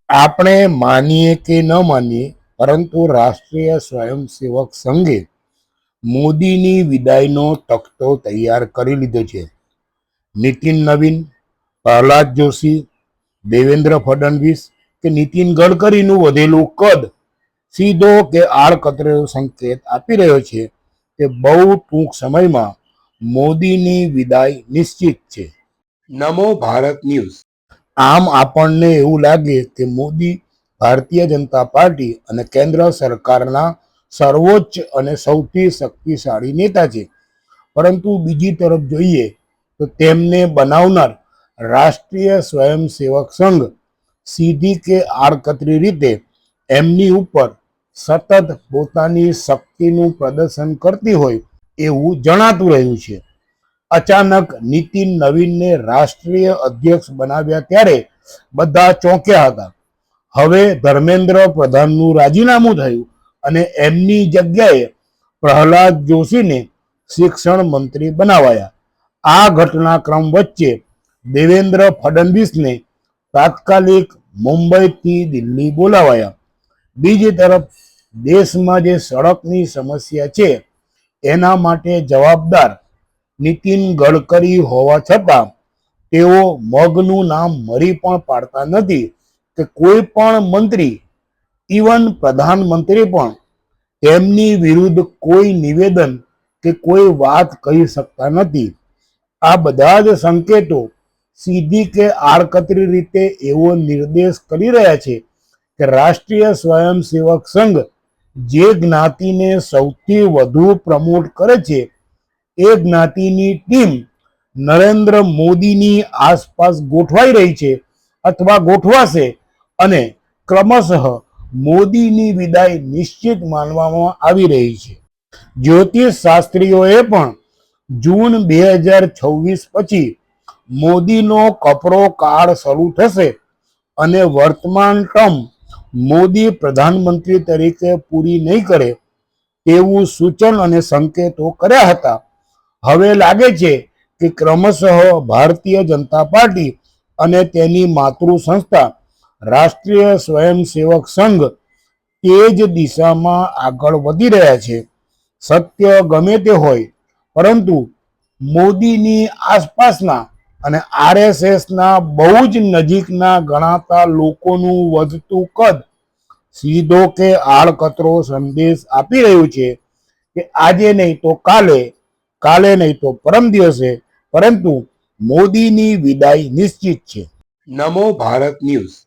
આપણે માનીએ કે ન માનીએ, પરંતુ રાષ્ટ્રીય સ્વયંસેવક સંઘે મોદીની વિદાયનો તખતો તૈયાર કરી લીધો છે. નીતિન નવીન, પ્રહલાદ જોશી, દેવેન્દ્ર ફડણવીસ કે નીતિન ગડકરીનું વધેલું કદ સીધો કે આડકતરો સંકેત આપી રહ્યો છે કે બહુ ટૂંક સમયમાં મોદીની વિદાય નિશ્ચિત છે. નમો ભારત ન્યૂઝ. આમ આપણને એવું લાગે કે મોદી ભારતીય જનતા પાર્ટી અને કેન્દ્ર સરકારના સર્વોચ્ચ અને સૌથી શક્તિશાળી નેતા છે, પરંતુ બીજી તરફ જોઈએ તો તેમને બનાવનાર રાષ્ટ્રીય સ્વયંસેવક સંઘ સીધી કે આડકતરી રીતે એમની ઉપર સતત પોતાની શક્તિનું પ્રદર્શન કરતી હોય એવું જણાતું રહ્યું છે. અચાનક નીતિન નવીનને રાષ્ટ્રીય અધ્યક્ષ બનાવ્યા ત્યારે બધા ચોંક્યા હતા. હવે ધર્મેન્દ્ર પ્રધાનનું રાજીનામું થયું અને એમની જગ્યાએ પ્રહલાદ જોશીને શિક્ષણ મંત્રી બનાવાયા. આ ઘટનાક્રમ વચ્ચે દેવેન્દ્ર ફડણવીસને તાત્કાલિક મુંબઈથી દિલ્હી બોલાવાયા. બીજી તરફ દેશમાં જે સડકની સમસ્યા છે એના માટે જવાબદાર નીતિન ગડકરી હોવા છતાં તેઓ મગનું નામ મરી પણ પાડતા નથી કે કોઈ પણ મંત્રી, ઇવન પ્રધાનમંત્રી પણ તેમની વિરુદ્ધ કોઈ નિવેદન કે કોઈ વાત કહી શકતા નથી. આ બધા જ સંકેતો સીધી કે આડકતરી રીતે એવો નિર્દેશ કરી રહ્યા છે કે રાષ્ટ્રીય સ્વયંસેવક સંઘ જે જ્ઞાતિને સૌથી વધુ પ્રમોટ કરે છે એ જ્ઞાતિની ટીમ નરેન્દ્ર મોદીની આસપાસ ગોઠવાઈ રહી છે અથવા ગોઠવાશે અને ક્રમશઃ મોદીની વિદાય નિશ્ચિત માનવામાં આવી રહી છે. જ્યોતિષ શાસ્ત્રીઓએ પણ જૂન 2026 પછી મોદીનો કપરો કાળ શરૂ થશે અને વર્તમાન ટર્મ મોદી પ્રધાનમંત્રી તરીકે પૂરી નહીં કરે તેવું સૂચન અને સંકેતો કર્યા હતા. હવે લાગે છે કે ક્રમશઃ ભારતીય જનતા પાર્ટી અને તેની માતૃ સંસ્થા રાષ્ટ્રીય સ્વયંસેવક સંઘ તે જ દિશામાં આગળ વધી રહ્યા છે. સત્ય ગમે તે હોય, પરંતુ મોદીની આસપાસના અને આરએસએસના બહુ જ નજીકના ગણાતા લોકોનું વધતું કદ સીધો કે આડકતરો સંદેશ આપી રહ્યું છે કે આજે નહીં તો કાલે, કાલે નહીં તો પરમ દિવસે, પરંતુ મોદીની વિદાય નિશ્ચિત છે. નમો ભારત ન્યૂઝ.